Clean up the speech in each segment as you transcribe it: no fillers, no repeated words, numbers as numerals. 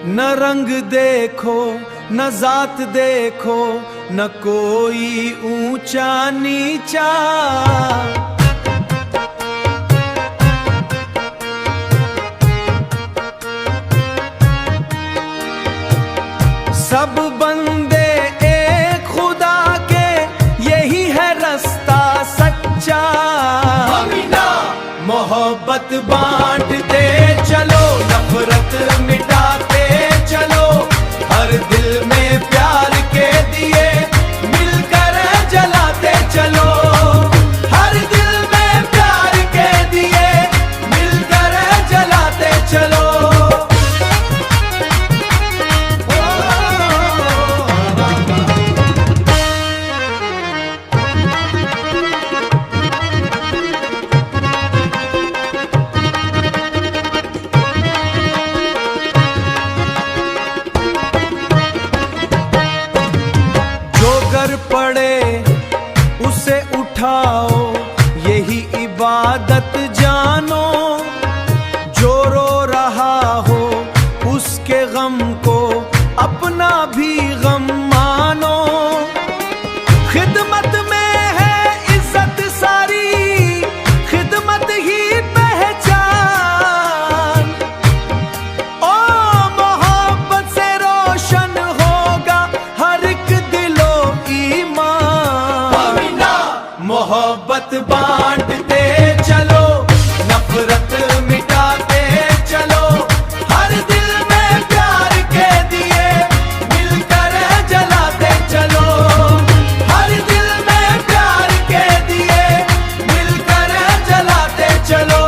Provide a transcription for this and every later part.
न रंग देखो न जात देखो न कोई ऊंचा नीचा, सब बंदे एक खुदा के यही है रास्ता सच्चा। मोहब्बत बांटते चलो नफरत मिटाते चलो, हर दिल में प्यार के दिए मिलकर जलाते चलो, हर दिल में प्यार के दिए मिलकर जलाते चलो। पड़े उसे उठाओ यही इबादत जानो, जो रो रहा हो उसके गम को अपना भी गम मानो। खिदमत में है इज्जत सारी, खिदमत ही पहचान, ओ मोहब्बत से रोशन होगा हर एक दिलो ईमान। मोहब्बत बांटते चलो नफरत मिटाते चलो, हर दिल में प्यार के दिए मिलकर जलाते चलो, हर दिल में प्यार के दिए मिलकर जलाते चलो।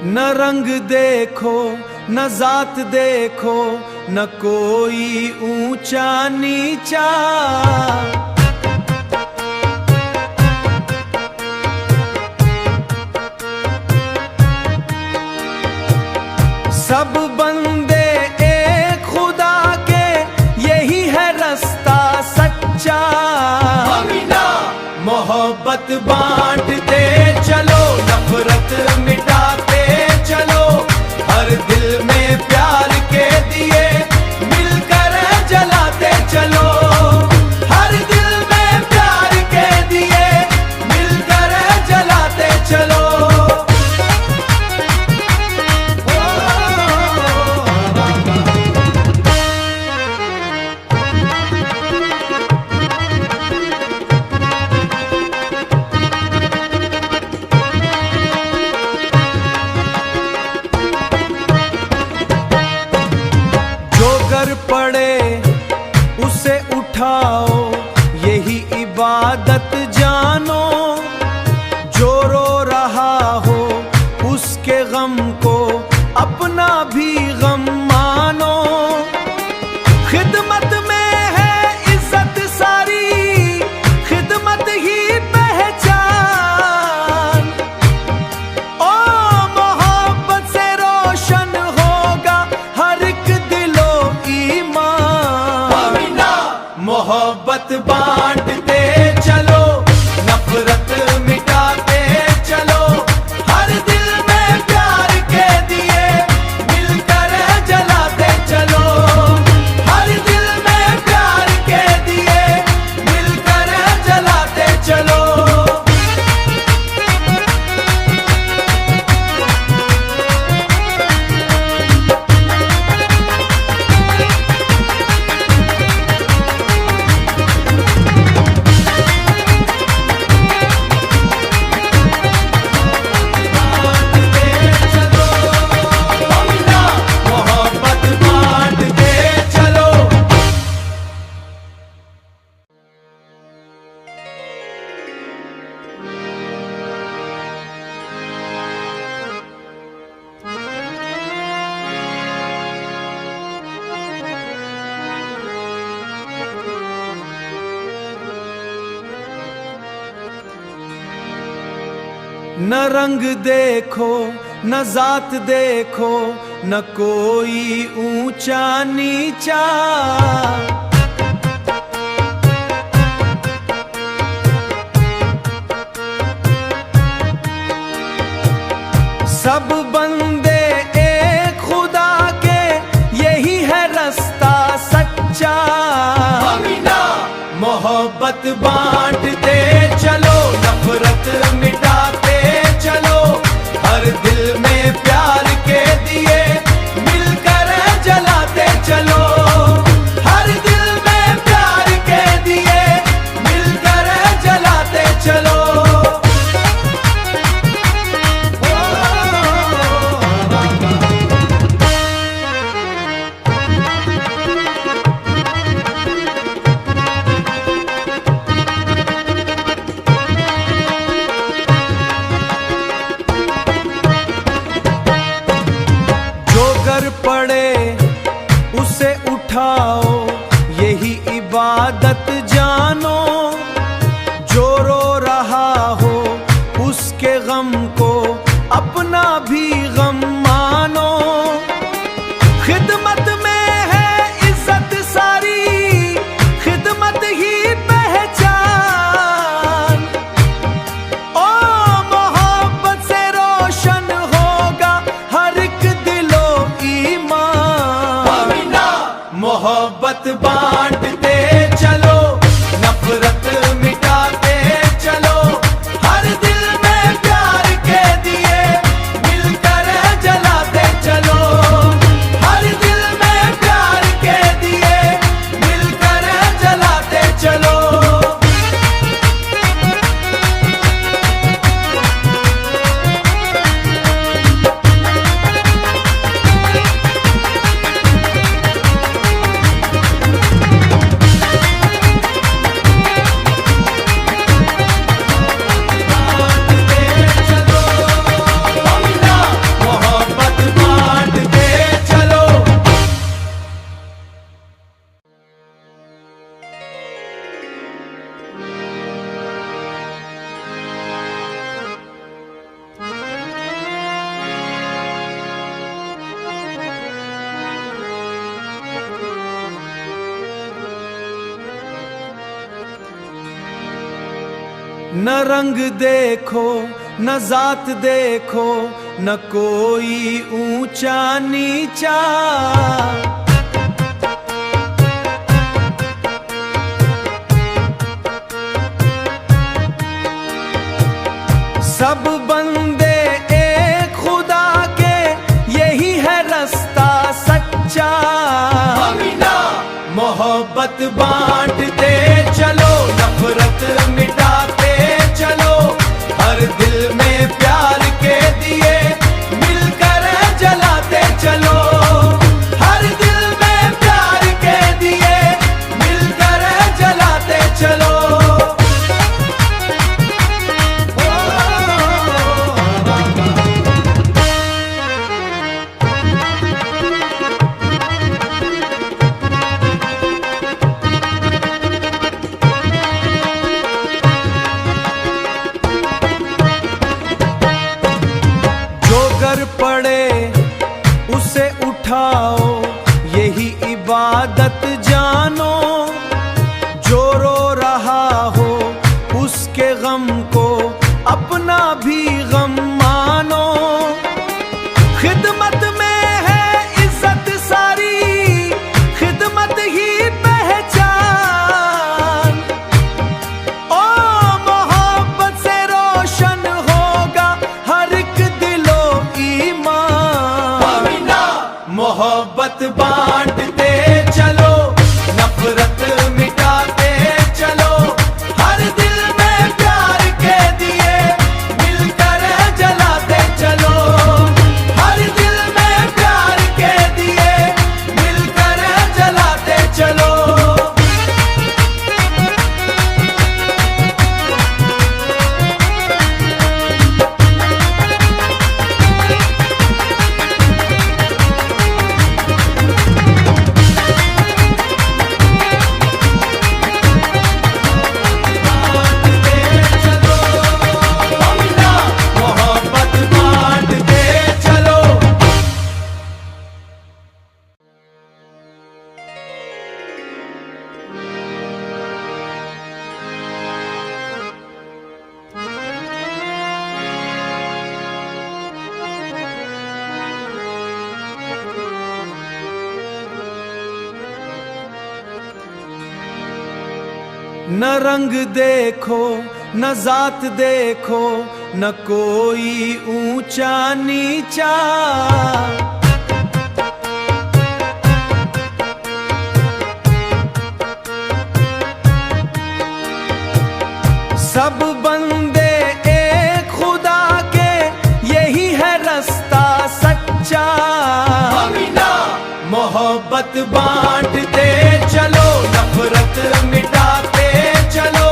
न रंग देखो न जात देखो न कोई ऊंचा नीचा, सब बंदे एक खुदा के यही है रास्ता सच्चा। मोहब्बत बांटते चलो नफरत मिटाते चलो, हर दिल में प्यार के दिए मिलकर जलाते चलो, हर दिल में प्यार के दिए मिलकर जलाते चलो। न रंग देखो न जात देखो न कोई ऊंचा नीचा, सब बंदे एक खुदा के यही है रास्ता सच्चा। मोहब्बत बांटते चलो नफरत मिटाते चलो, हर दिल में प्यार के दिए मिलकर जलाते चलो, हर दिल में प्यार के दिए मिलकर जलाते चलो। पड़े उसे उठाओ यही इबादत जानो, जो रो रहा हो उसके गम को अपना भी गम मानो। खिदमत में है इज्जत सारी, खिदमत ही पहचान, ओ मोहब्बत से रोशन होगा हर एक दिलो ईमान। मोहब्बत बांटते चलो नफरत मिटाते चलो, हर दिल में प्यार के दिए मिलकर जलाते चलो, हर दिल में प्यार के दिए मिलकर जलाते चलो। न रंग देखो न जात देखो न कोई ऊंचा नीचा, सब बंदे एक खुदा के यही है रास्ता सच्चा। मोहब्बत बांटते चलो नफरत मिटाते चलो, हर दिल में प्यार के दिए मिलकर जलाते चलो, हर दिल में प्यार के दिए मिलकर जलाते चलो। पड़े उसे उठाओ यही इबादत जानो, जो रो रहा हो उसके गम को अपना भी गम मानो। खिदमत में है इज्जत सारी, खिदमत ही पहचान, ओ मोहब्बत से रोशन होगा हर एक दिलो ईमान। मोहब्बत बांटते चलो नफरत मिटाते चलो, हर दिल में प्यार के दिए मिलकर जलाते चलो, हर दिल में प्यार के दिए मिलकर जलाते चलो। न रंग देखो न जात देखो न कोई ऊंचा नीचा, सब बंदे एक खुदा के यही है रास्ता सच्चा। मोहब्बत बांटते चलो नफरत मिटाते चलो,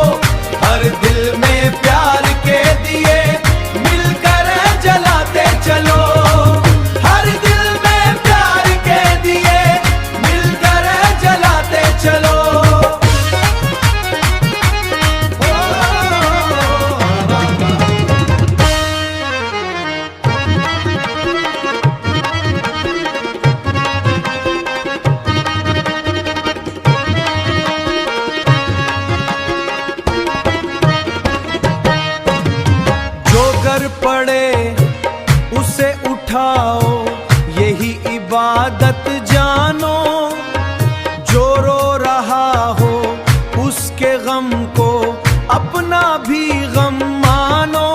हर दिल में प्यार के दिए मिलकर जलाते चलो, हर दिल में प्यार के दिए मिलकर जलाते चलो। पड़े उसे उठाओ यही इबादत जानो, जो रो रहा हो उसके गम को अपना भी गम मानो।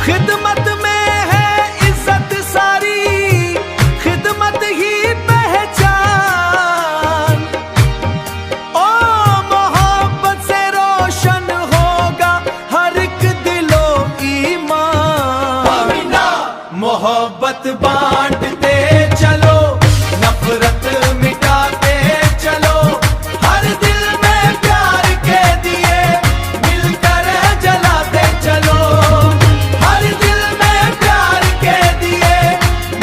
खिदमत में है इज्जत सारी, खिदमत ही पहचान, ओ मोहब्बत से रोशन होगा हर एक दिलो ईमान। मोहब्बत बांटते चलो नफरत मिटाते चलो, हर दिल में प्यार के दिए मिलकर जलाते चलो, हर दिल में प्यार के दिए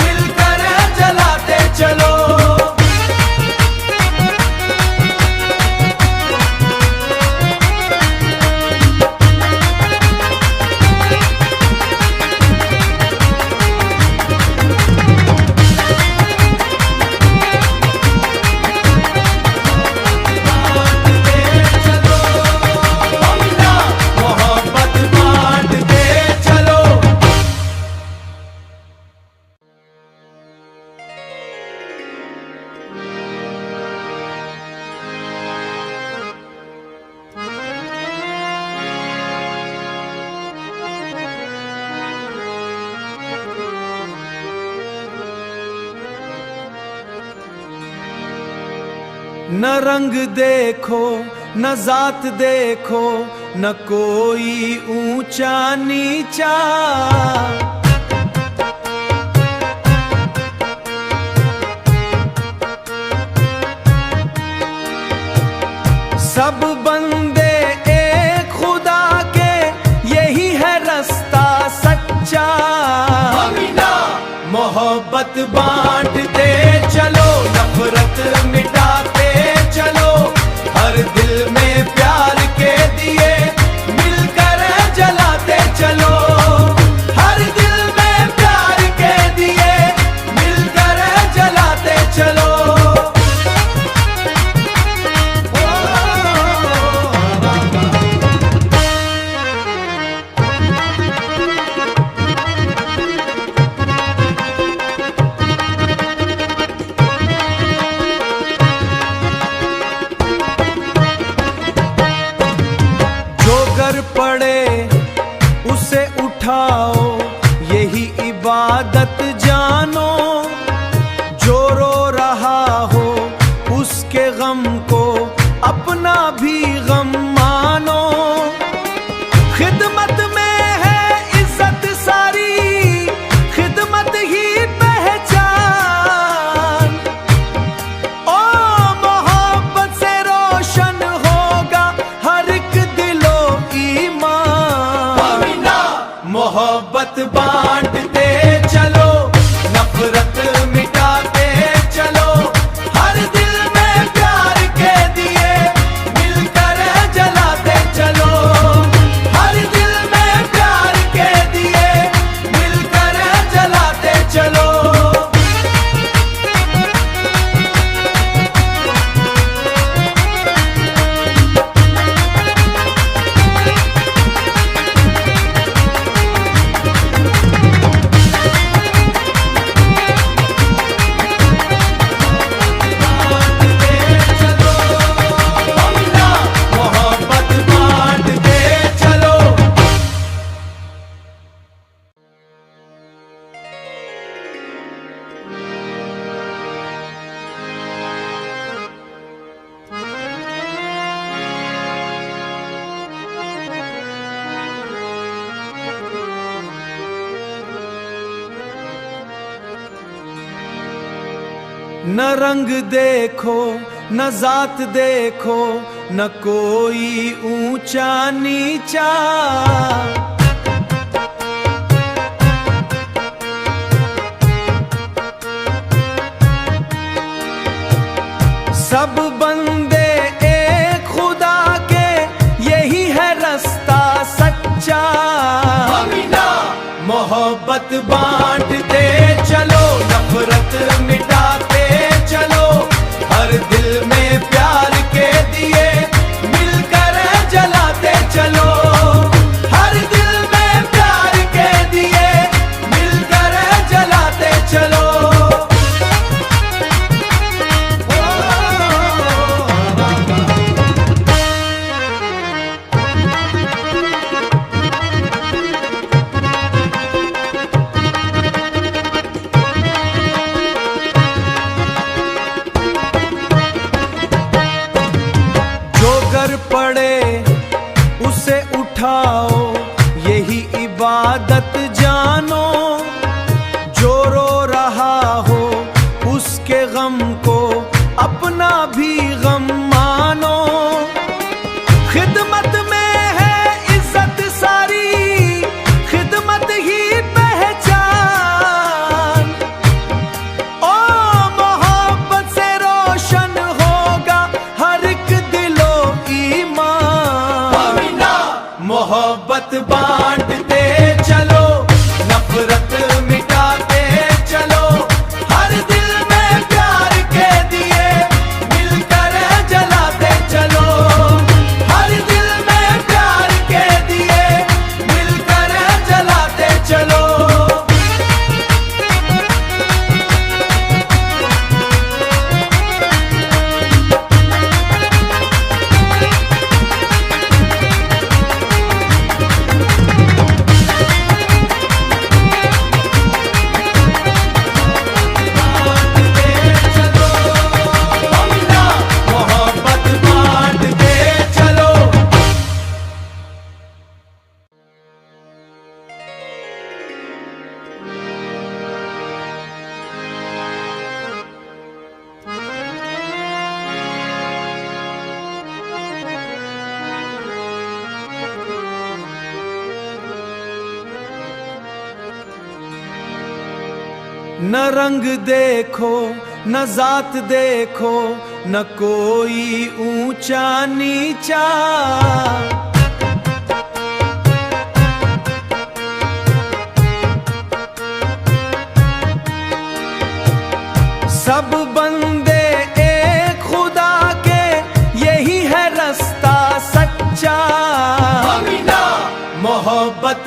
मिलकर जलाते चलो। न रंग देखो न जात देखो न कोई ऊंचा नीचा, सब बंदे एक खुदा के यही है रास्ता सच्चा। मोहब्बत बांटते चलो नफरत मिटाते चलो, हर दिल में प्यार के दिए मिलकर जलाते चलो, हर दिल में प्यार के दिए मिलकर जलाते चलो। पड़े उसे उठाओ यही इबादत जानो, जो रो रहा हो उसके गम को अपना भी गम मानो। खिदमत में है इज्जत सारी, खिदमत ही पहचान, ओ मोहब्बत से रोशन होगा हर एक दिलो ईमान। मोहब्बत बांटते चलो नफरत मिटाते चलो, हर दिल में प्यार के दिए मिलकर जलाते चलो, हर दिल में प्यार के दिए मिलकर जलाते चलो। न रंग देखो न जात देखो न कोई ऊंचा नीचा, सब बंदे एक खुदा के यही है रास्ता सच्चा। मोहब्बत बांटते चलो नफरत मिटाते चलो, हर दिल में प्यार के दिए मिलकर जलाते चलो, हर दिल में प्यार के दिए मिलकर जलाते चलो। पड़े उसे उठाओ यही इबादत जानो, जो रो रहा हो उसके गम को अपना भी गम मानो। खिदमत में है इज्जत सारी, खिदमत ही पहचान, ओ मोहब्बत से रोशन होगा हर एक दिलो ईमान। मोहब्बत बांटते चलो नफरत मिटाते चलो, हर दिल में प्यार के दिए मिलकर जलाते चलो, हर दिल में प्यार के दिए मिलकर जलाते चलो। न रंग देखो न जात देखो न कोई ऊंचा नीचा, सब बंदे एक खुदा के यही है रास्ता सच्चा। मोहब्बत